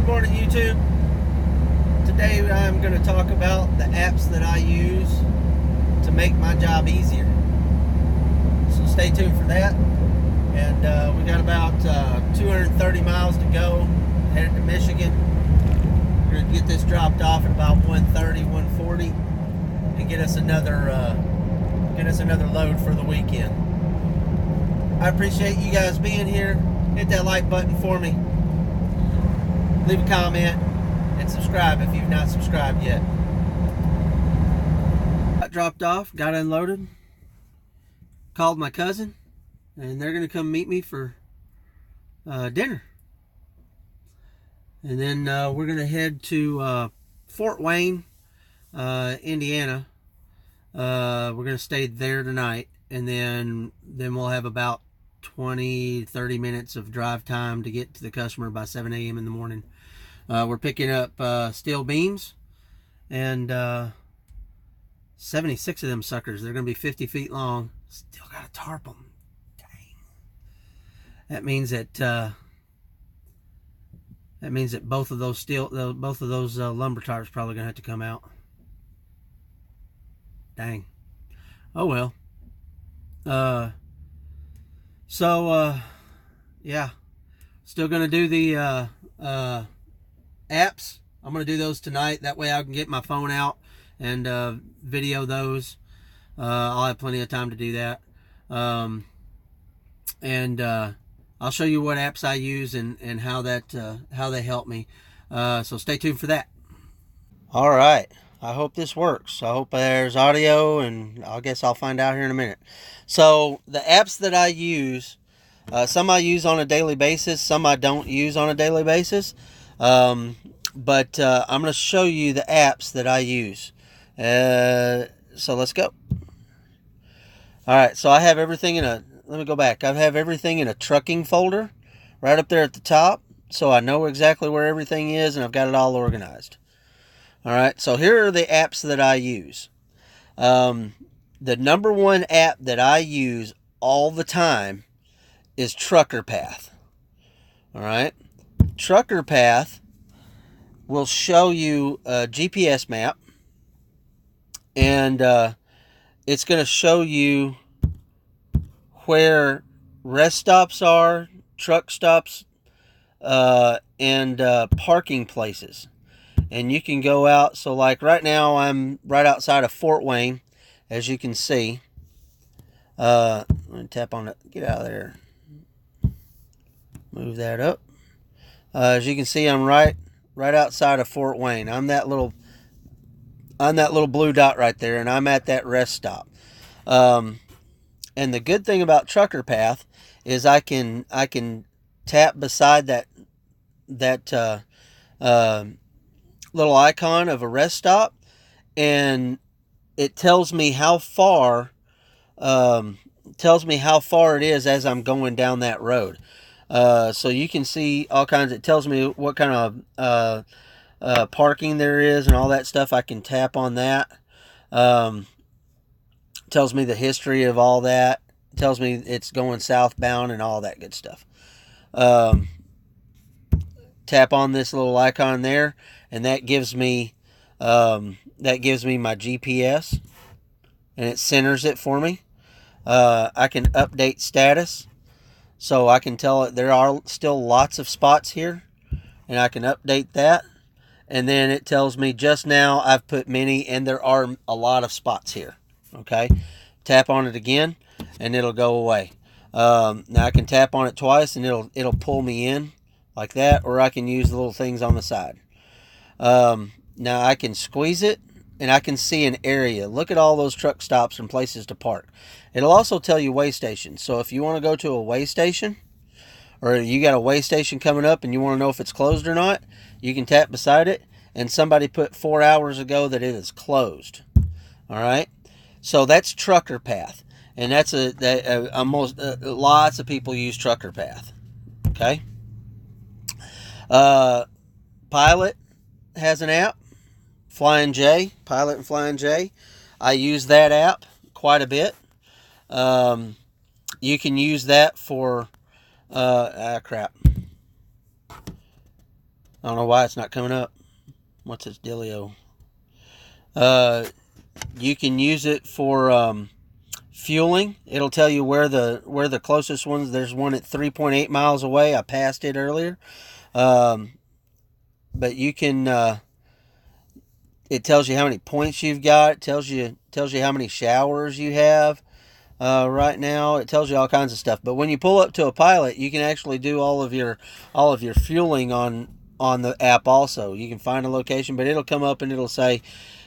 Good morning, YouTube. Today I'm going to talk about the apps that I use to make my job easier. So stay tuned for that. And we got about 230 miles to go, headed to Michigan. We're going to get this dropped off at about 1:30, 1:40, and get us another load for the weekend. I appreciate you guys being here. Hit that like button for me. Leave a comment and subscribe if you've not subscribed yet. Got dropped off, got unloaded, called my cousin, and they're going to come meet me for dinner. And then we're going to head to Fort Wayne, Indiana. We're going to stay there tonight, and then we'll have about 20-30 minutes of drive time to get to the customer by 7 a.m. in the morning. We're picking up steel beams, and 76 of them suckers. They're going to be 50 feet long. Still got to tarp them. Dang. That means that both of those lumber tarps probably going to have to come out. Dang. Oh well. Yeah, still gonna do the apps. I'm gonna do those tonight. That way I can get my phone out and video those. I'll have plenty of time to do that. And I'll show you what apps I use and how they help me. So stay tuned for that. All right. I hope this works. I hope there's audio, and I guess I'll find out here in a minute. So the apps that I use, some I use on a daily basis, some I don't use on a daily basis. But I'm going to show you the apps that I use. So let's go. All right. So I have everything let me go back. I have everything in a trucking folder right up there at the top. So I know exactly where everything is, and I've got it all organized. All right, so here are the apps that I use. The number one app that I use all the time is Trucker Path. All right, Trucker Path will show you a GPS map, and it's going to show you where rest stops are, truck stops, and parking places. And you can go out. So like right now I'm right outside of Fort Wayne, as you can see. Let me tap on it. Get out of there. Move that up. As you can see, I'm right outside of Fort Wayne. I'm that little blue dot right there, and I'm at that rest stop. And the good thing about Trucker Path is I can tap beside that little icon of a rest stop, and it tells me how far it is as I'm going down that road. So you can see all kinds. It tells me what kind of parking there is and all that stuff. I can tap on that. Tells me the history of all that. Tells me it's going southbound and all that good stuff. Tap on this little icon there, and that gives me my GPS, and it centers it for me. I can update status, so I can tell it there are still lots of spots here, and I can update that. And then it tells me just now I've put many, and there are a lot of spots here. Okay, tap on it again, and it'll go away. Now I can tap on it twice, and it'll pull me in like that, or I can use the little things on the side. Now I can squeeze it, and I can see an area. Look at all those truck stops and places to park. It'll also tell you way stations. So if you want to go to a way station, or you got a way station coming up and you want to know if it's closed or not, you can tap beside it, and somebody put 4 hours ago that it is closed. All right, so that's Trucker Path, and that's lots of people use Trucker Path. Okay. Pilot has an app, Flying J, Pilot and Flying J. I use that app quite a bit. You can use that for crap. I don't know why it's not coming up. What's its dealio? You can use it for fueling. It'll tell you where the closest ones. There's one at 3.8 miles away. I passed it earlier. But you can. It tells you how many points you've got. It tells you how many showers you have. Right now, it tells you all kinds of stuff. But when you pull up to a pilot, you can actually do all of your fueling on the app. Also, you can find a location, but it'll come up and it'll say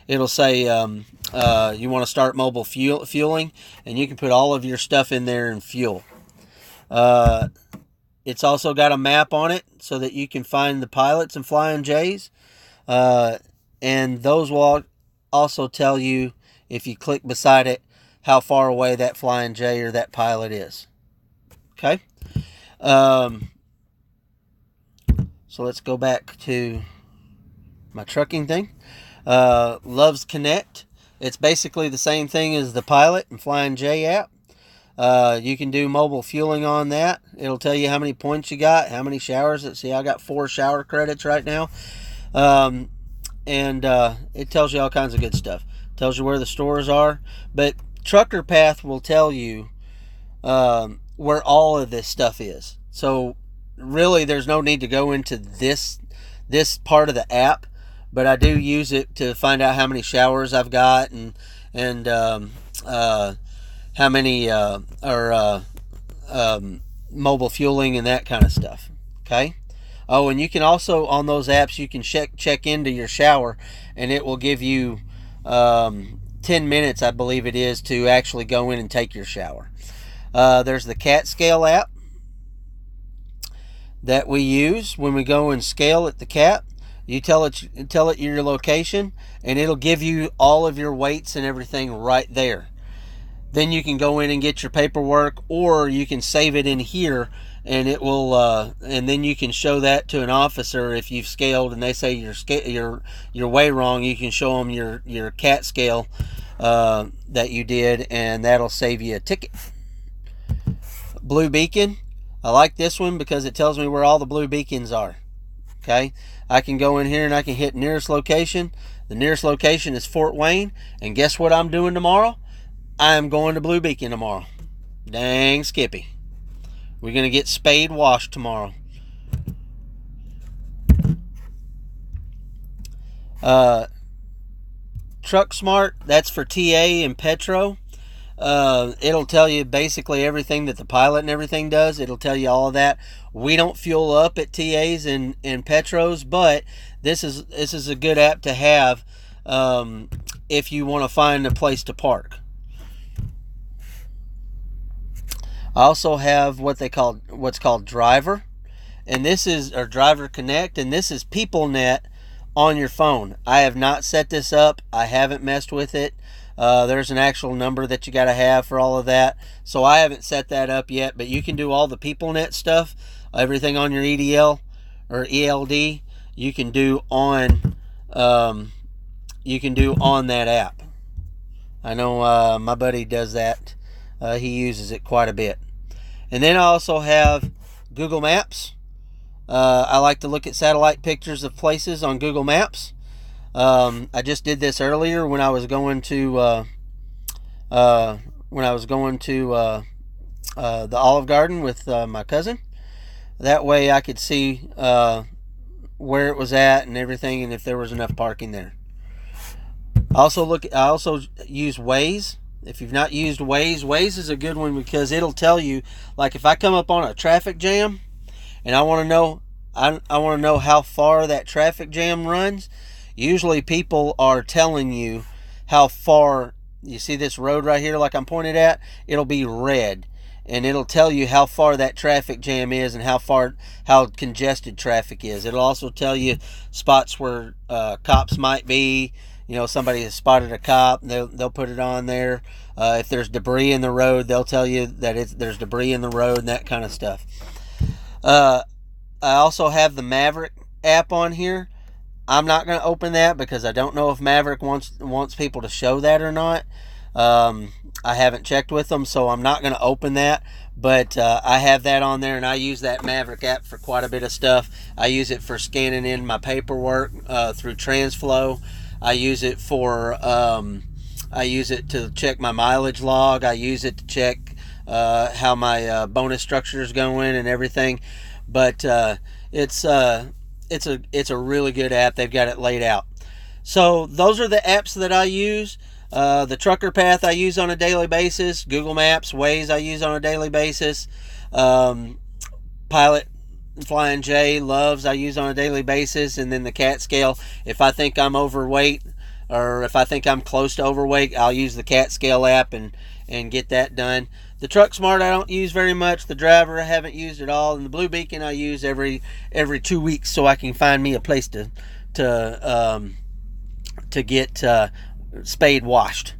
you want to start mobile fueling, and you can put all of your stuff in there and fuel. It's also got a map on it so that you can find the pilots and flying J's, and those will also tell you, if you click beside it, how far away that flying J or that pilot is. Okay. So let's go back to my trucking thing. Loves Connect. It's basically the same thing as the Pilot and Flying J app. You can do mobile fueling on that. It'll tell you how many points you got, how many showers. Let's see, I got 4 shower credits right now. And it tells you all kinds of good stuff. It tells you where the stores are. But Trucker Path will tell you where all of this stuff is. So really, there's no need to go into this part of the app. But I do use it to find out how many showers I've got and how many mobile fueling and that kind of stuff. Okay. Oh, and you can also, on those apps, you can check into your shower, and it will give you 10 minutes, I believe it is, to actually go in and take your shower. There's the Cat Scale app that we use when we go and scale at the Cat. You tell it your location, and it'll give you all of your weights and everything right there. Then you can go in and get your paperwork, or you can save it in here, and it will. And then you can show that to an officer if you've scaled, and they say you're way wrong. You can show them your Cat scale that you did, and that'll save you a ticket. Blue Beacon. I like this one because it tells me where all the blue beacons are. Okay, I can go in here and I can hit nearest location. The nearest location is Fort Wayne, and guess what I'm doing tomorrow? I'm going to Blue Beacon tomorrow. Dang Skippy. We're going to get spade washed tomorrow. Truck Smart, that's for TA and Petro. It'll tell you basically everything that the Pilot and everything does. It'll tell you all of that. We don't fuel up at TAs and Petros, but this is a good app to have if you want to find a place to park. I also have what's called Driver, and this is Driver Connect, and this is PeopleNet on your phone. I have not set this up. I haven't messed with it. There's an actual number that you got to have for all of that, so I haven't set that up yet. But you can do all the PeopleNet stuff, everything on your EDL or ELD. You can do on that app. I know my buddy does that. He uses it quite a bit. And then I also have Google Maps. I like to look at satellite pictures of places on Google Maps. I just did this earlier when I was going to the Olive Garden with my cousin. That way I could see where it was at and everything, and if there was enough parking there. I also use Waze. If you've not used Waze, Waze is a good one because it'll tell you, like if I come up on a traffic jam and I want to know how far that traffic jam runs. Usually people are telling you how far. You see this road right here like I'm pointed at? It'll be red, and it'll tell you how far that traffic jam is and how congested traffic is. It'll also tell you spots where cops might be. You know, somebody has spotted a cop, they'll put it on there. If there's debris in the road, they'll tell you that there's debris in the road and that kind of stuff. I also have the Maverick app on here. I'm not going to open that because I don't know if Maverick wants people to show that or not. I haven't checked with them, so I'm not going to open that. But I have that on there, and I use that Maverick app for quite a bit of stuff. I use it for scanning in my paperwork through TransFlow. I use it for I use it to check my mileage log. I use it to check how my bonus structure is going and everything. But it's a really good app. They've got it laid out. So those are the apps that I use. The Trucker Path I use on a daily basis. Google Maps, Waze I use on a daily basis. Pilot Flying J, Loves I use on a daily basis. And then the Cat Scale. If I think I'm overweight or if I think I'm close to overweight, I'll use the Cat Scale app and get that done. The Truck Smart I don't use very much. The Driver I haven't used at all. And the Blue Beacon I use every 2 weeks so I can find me a place to get spade washed.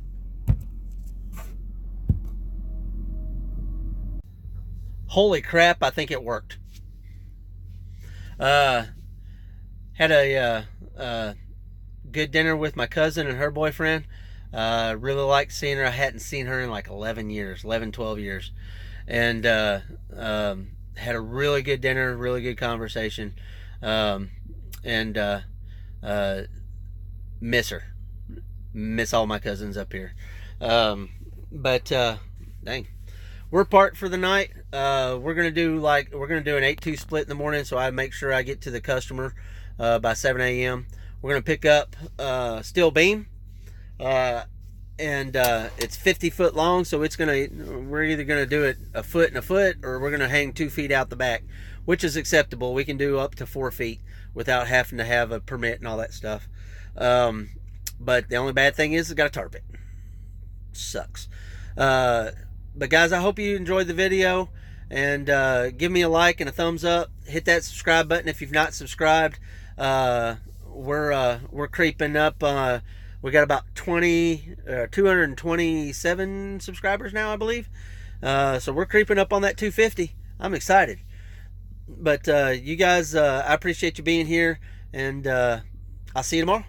Holy crap, I think it worked. Had a good dinner with my cousin and her boyfriend. Really liked seeing her. I hadn't seen her in like 12 years. And had a really good dinner, really good conversation. Miss her. Miss all my cousins up here. Dang. We're apart for the night. We're gonna do an 8-2 split in the morning, so I make sure I get to the customer by 7 a.m. We're gonna pick up steel beam, and it's 50 foot long, so we're either gonna do it a foot and a foot, or we're gonna hang 2 feet out the back, which is acceptable. We can do up to 4 feet without having to have a permit and all that stuff. But the only bad thing is it's got to tarp it. Sucks. But guys, I hope you enjoyed the video, and give me a like and a thumbs up. Hit that subscribe button if you've not subscribed. We're creeping up. We got about 227 subscribers now, I believe. So we're creeping up on that 250. I'm excited. But you guys, I appreciate you being here, and I'll see you tomorrow.